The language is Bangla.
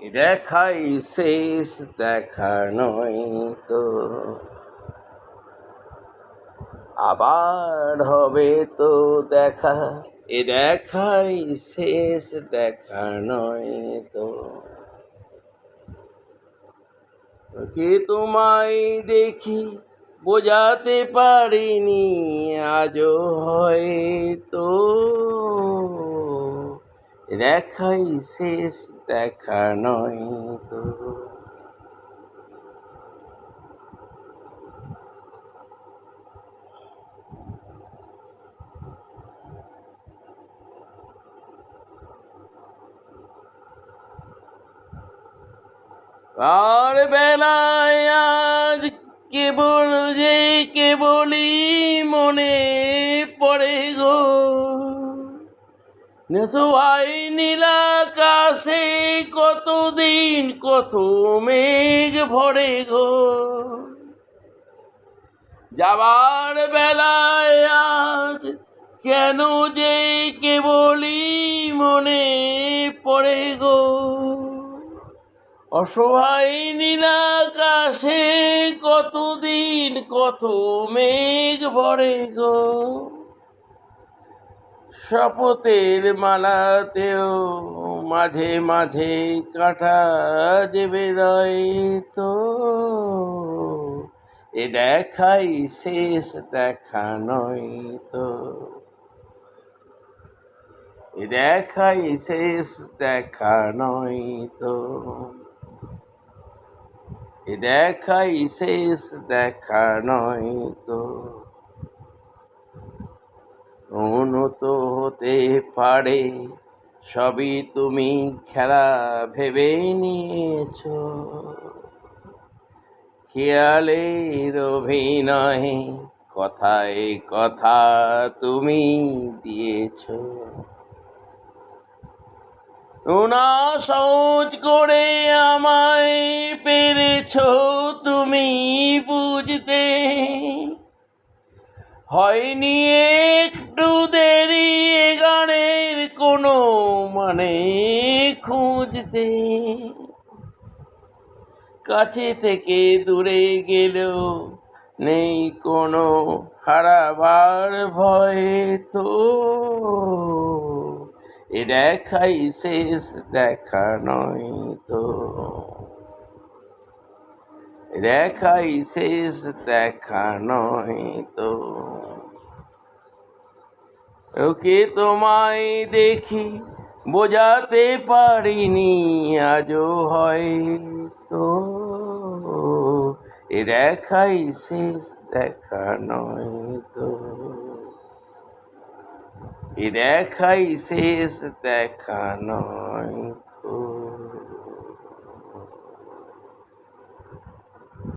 দেখাই শেষ দেখা নয় তো, আবার হবে তো দেখা। এ দেখাই শেষ দেখা নয় তো, কি তোমায় দেখি বোঝাতে পারিনি আজও হয়তো, এ দেখাই শেষ দেখা নয় তো। আর বেলায় আজ কেবল যে কেবলই মনে পড়ে গো, নেশোয়াই নীলাকাশে কতদিন কত মেঘ ভরে গো। যাবার বেলায় আজ কেন যে কেবলই মনে পড়ে গো, অসহায় নীলাকাশে কতদিন কত মেঘ ভরে গো। শপথের মালাতেও মাঝে মাঝে কাঁটা যে বেরোয় তো, এ দেখাই শেষ দেখা নয় তো, এ দেখাই শেষ দেখা নয় তো, এ দেখাই শেষ দেখা নয় তো। উন্নত হতে পারে সবই তুমি খেলা ভেবে নিয়েছ, খেয়ালের অভিনয়ে কথায় কথা তুমি দিয়েছ, না সহজ করে আমায় পেরেছ তুমি বুঝতে, হয়নি একটু দেরি এ গানের কোনো মানে খুঁজতে, কাছে থেকে দূরে গেলেও নেই কোনো হারাবার ভয় তো, এ দেখাই শেষ দেখা নয় তো, এ দেখাই শেষ দেখা নয় তো। ওকে তোমায় দেখি বোঝাতে পারিনি আজও হয়তো, এ দেখাই শেষ দেখা নয় তো, এ দেখাই শেষ দেখা নয় তো।